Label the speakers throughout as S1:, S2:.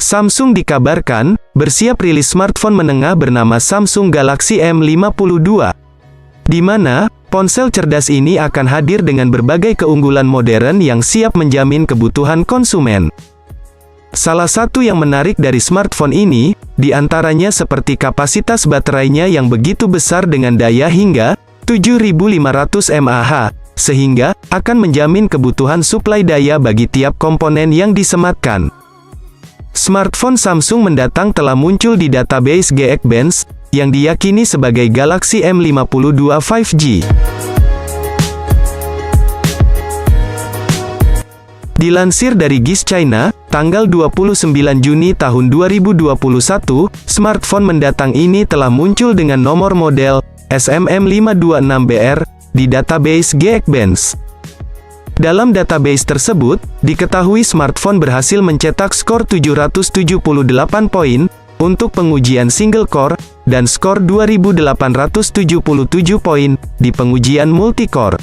S1: Samsung dikabarkan bersiap rilis smartphone menengah bernama Samsung Galaxy M52, di mana ponsel cerdas ini akan hadir dengan berbagai keunggulan modern yang siap menjamin kebutuhan konsumen. Salah satu yang menarik dari smartphone ini, diantaranya seperti kapasitas baterainya yang begitu besar dengan daya hingga 7500 mAh, sehingga akan menjamin kebutuhan suplai daya bagi tiap komponen yang disematkan. Smartphone Samsung mendatang telah muncul di database Geekbench, yang diyakini sebagai Galaxy M52 5G. Dilansir dari GIS China, tanggal 29 Juni tahun 2021, smartphone mendatang ini telah muncul dengan nomor model SMM526BR di database Geekbench. Dalam database tersebut, diketahui smartphone berhasil mencetak skor 778 poin untuk pengujian single core, dan skor 2877 poin di pengujian multi-core.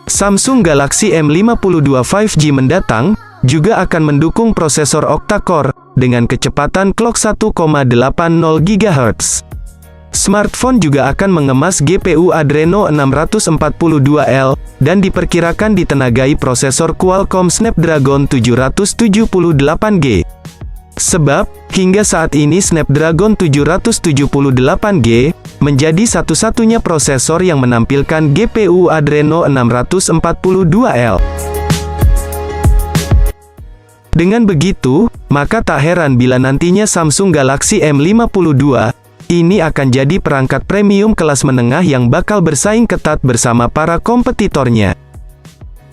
S1: Samsung Galaxy M52 5G mendatang juga akan mendukung prosesor octa-core dengan kecepatan clock 1,80 GHz. Smartphone juga akan mengemas GPU Adreno 642L, dan diperkirakan ditenagai prosesor Qualcomm Snapdragon 778G. Sebab, hingga saat ini Snapdragon 778G menjadi satu-satunya prosesor yang menampilkan GPU Adreno 642L. Dengan begitu, maka tak heran bila nantinya Samsung Galaxy M52 ini akan jadi perangkat premium kelas menengah yang bakal bersaing ketat bersama para kompetitornya.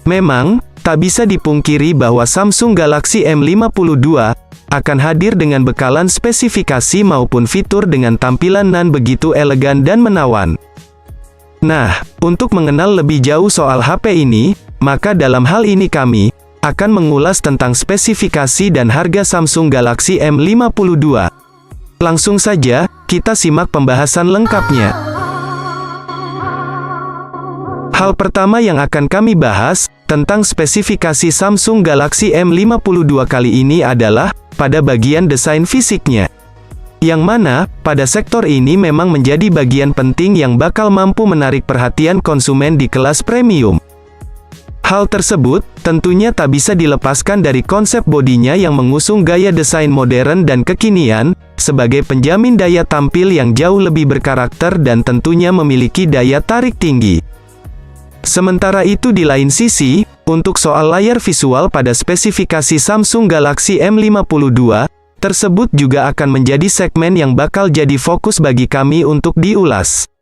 S1: Memang, tak bisa dipungkiri bahwa Samsung Galaxy M52 akan hadir dengan bekalan spesifikasi maupun fitur dengan tampilan nan begitu elegan dan menawan. Nah, untuk mengenal lebih jauh soal HP ini, maka dalam hal ini kami akan mengulas tentang spesifikasi dan harga Samsung Galaxy M52. Langsung saja, kita simak pembahasan lengkapnya. Hal pertama yang akan kami bahas, tentang spesifikasi Samsung Galaxy M52 kali ini adalah, pada bagian desain fisiknya. Yang mana, pada sektor ini memang menjadi bagian penting yang bakal mampu menarik perhatian konsumen di kelas premium. Hal tersebut, tentunya tak bisa dilepaskan dari konsep bodinya yang mengusung gaya desain modern dan kekinian, sebagai penjamin daya tampil yang jauh lebih berkarakter dan tentunya memiliki daya tarik tinggi. Sementara itu di lain sisi, untuk soal layar visual pada spesifikasi Samsung Galaxy M52, tersebut juga akan menjadi segmen yang bakal jadi fokus bagi kami untuk diulas.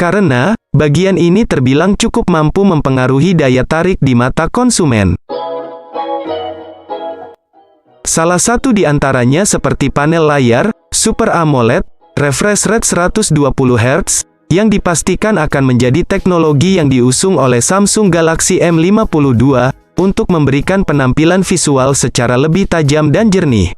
S1: Karena, bagian ini terbilang cukup mampu mempengaruhi daya tarik di mata konsumen. Salah satu di antaranya seperti panel layar, Super AMOLED, refresh rate 120 Hz, yang dipastikan akan menjadi teknologi yang diusung oleh Samsung Galaxy M52, untuk memberikan penampilan visual secara lebih tajam dan jernih.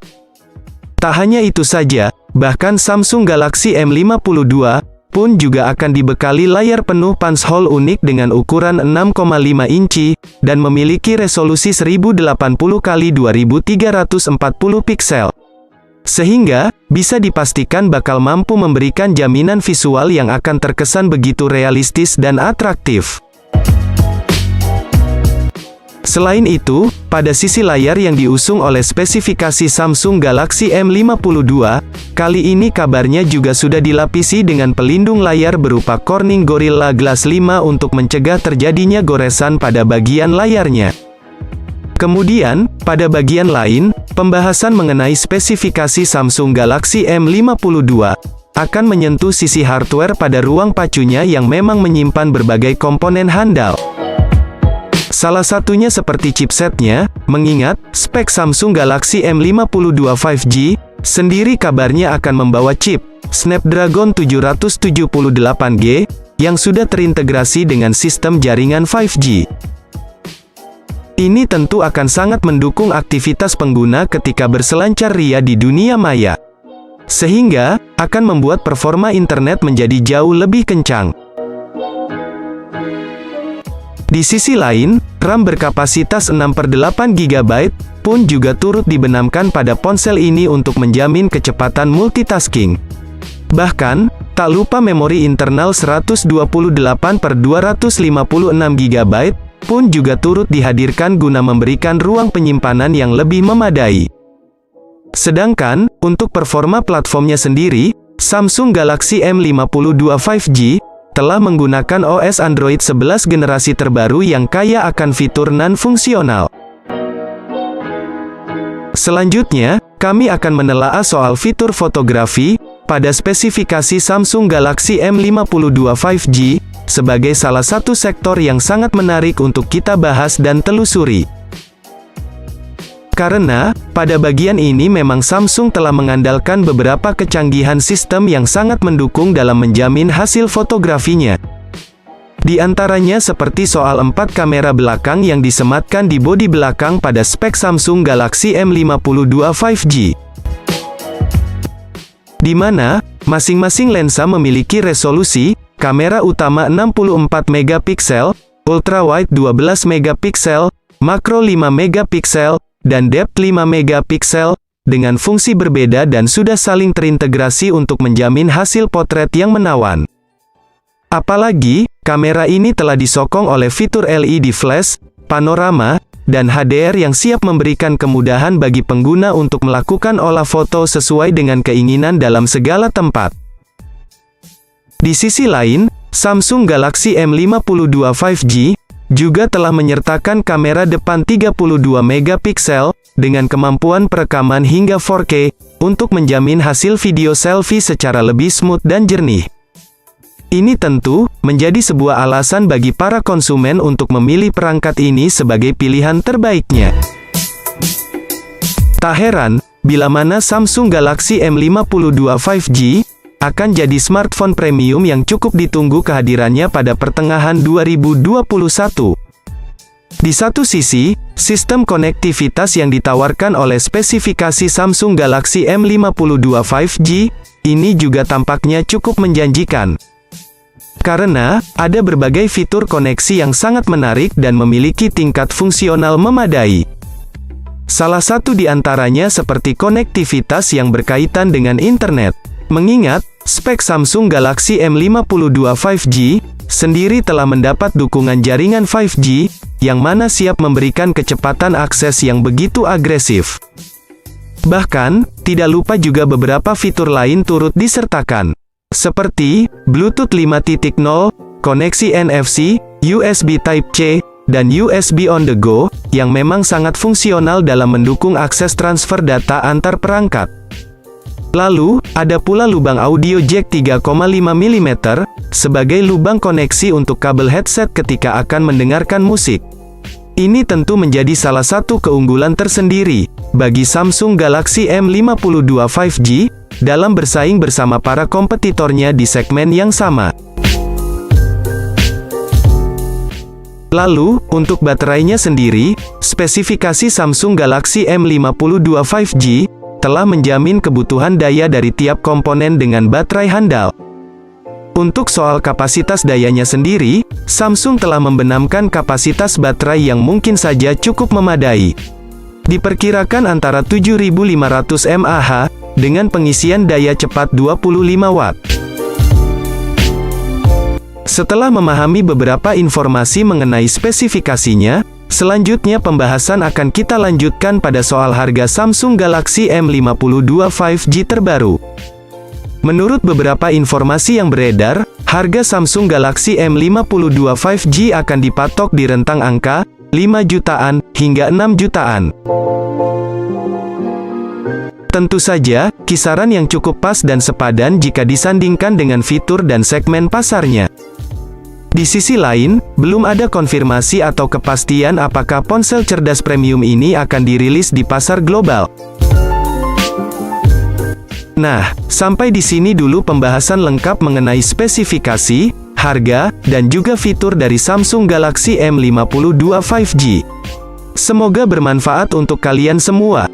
S1: Tak hanya itu saja, bahkan Samsung Galaxy M52, pun juga akan dibekali layar penuh punch hole unik dengan ukuran 6,5 inci, dan memiliki resolusi 1080x2340 piksel. Sehingga, bisa dipastikan bakal mampu memberikan jaminan visual yang akan terkesan begitu realistis dan atraktif. Selain itu, pada sisi layar yang diusung oleh spesifikasi Samsung Galaxy M52, kali ini kabarnya juga sudah dilapisi dengan pelindung layar berupa Corning Gorilla Glass 5 untuk mencegah terjadinya goresan pada bagian layarnya. Kemudian, pada bagian lain, pembahasan mengenai spesifikasi Samsung Galaxy M52 akan menyentuh sisi hardware pada ruang pacunya yang memang menyimpan berbagai komponen handal. Salah satunya seperti chipsetnya, mengingat spek Samsung Galaxy M52 5G sendiri kabarnya akan membawa chip Snapdragon 778G yang sudah terintegrasi dengan sistem jaringan 5G. Ini tentu akan sangat mendukung aktivitas pengguna ketika berselancar ria di dunia maya, sehingga akan membuat performa internet menjadi jauh lebih kencang. Di sisi lain, RAM berkapasitas 6/8 GB pun juga turut dibenamkan pada ponsel ini untuk menjamin kecepatan multitasking. Bahkan, tak lupa memori internal 128/256 GB pun juga turut dihadirkan guna memberikan ruang penyimpanan yang lebih memadai. Sedangkan, untuk performa platformnya sendiri, Samsung Galaxy M52 5G telah menggunakan OS Android 11 generasi terbaru yang kaya akan fitur non-fungsional. Selanjutnya, kami akan menelaah soal fitur fotografi pada spesifikasi Samsung Galaxy M52 5G sebagai salah satu sektor yang sangat menarik untuk kita bahas dan telusuri. Karena, pada bagian ini memang Samsung telah mengandalkan beberapa kecanggihan sistem yang sangat mendukung dalam menjamin hasil fotografinya. Di antaranya seperti soal 4 kamera belakang yang disematkan di bodi belakang pada spek Samsung Galaxy M52 5G. Di mana, masing-masing lensa memiliki resolusi, kamera utama 64 megapiksel, ultrawide 12 megapiksel, makro 5 megapiksel, dan depth 5 megapiksel, dengan fungsi berbeda dan sudah saling terintegrasi untuk menjamin hasil potret yang menawan. Apalagi, kamera ini telah disokong oleh fitur LED flash, panorama, dan HDR yang siap memberikan kemudahan bagi pengguna untuk melakukan olah foto sesuai dengan keinginan dalam segala tempat. Di sisi lain, Samsung Galaxy M52 5G juga telah menyertakan kamera depan 32 megapiksel, dengan kemampuan perekaman hingga 4K, untuk menjamin hasil video selfie secara lebih smooth dan jernih. Ini tentu menjadi sebuah alasan bagi para konsumen untuk memilih perangkat ini sebagai pilihan terbaiknya. Tak heran, bila mana Samsung Galaxy M52 5G akan jadi smartphone premium yang cukup ditunggu kehadirannya pada pertengahan 2021. Di satu sisi, sistem konektivitas yang ditawarkan oleh spesifikasi Samsung Galaxy M52 5G ini juga tampaknya cukup menjanjikan. Karena, ada berbagai fitur koneksi yang sangat menarik dan memiliki tingkat fungsional memadai. Salah satu di antaranya seperti konektivitas yang berkaitan dengan internet. Mengingat, spek Samsung Galaxy M52 5G sendiri telah mendapat dukungan jaringan 5G, yang mana siap memberikan kecepatan akses yang begitu agresif. Bahkan, tidak lupa juga beberapa fitur lain turut disertakan, seperti Bluetooth 5.0, koneksi NFC, USB Type-C, dan USB on the go, yang memang sangat fungsional dalam mendukung akses transfer data antar perangkat. Lalu, ada pula lubang audio jack 3,5 mm, sebagai lubang koneksi untuk kabel headset ketika akan mendengarkan musik. Ini tentu menjadi salah satu keunggulan tersendiri, bagi Samsung Galaxy M52 5G, dalam bersaing bersama para kompetitornya di segmen yang sama. Lalu, untuk baterainya sendiri, spesifikasi Samsung Galaxy M52 5G, telah menjamin kebutuhan daya dari tiap komponen dengan baterai handal. Untuk soal kapasitas dayanya sendiri, Samsung telah membenamkan kapasitas baterai yang mungkin saja cukup memadai. Diperkirakan antara 7.500 mAh, dengan pengisian daya cepat 25 Watt. Setelah memahami beberapa informasi mengenai spesifikasinya, selanjutnya pembahasan akan kita lanjutkan pada soal harga Samsung Galaxy M52 5G terbaru. Menurut beberapa informasi yang beredar, harga Samsung Galaxy M52 5G akan dipatok di rentang angka 5 jutaan hingga 6 jutaan. Tentu saja, kisaran yang cukup pas dan sepadan jika disandingkan dengan fitur dan segmen pasarnya. Di sisi lain, belum ada konfirmasi atau kepastian apakah ponsel cerdas premium ini akan dirilis di pasar global. Nah, sampai di sini dulu pembahasan lengkap mengenai spesifikasi, harga, dan juga fitur dari Samsung Galaxy M52 5G. Semoga bermanfaat untuk kalian semua.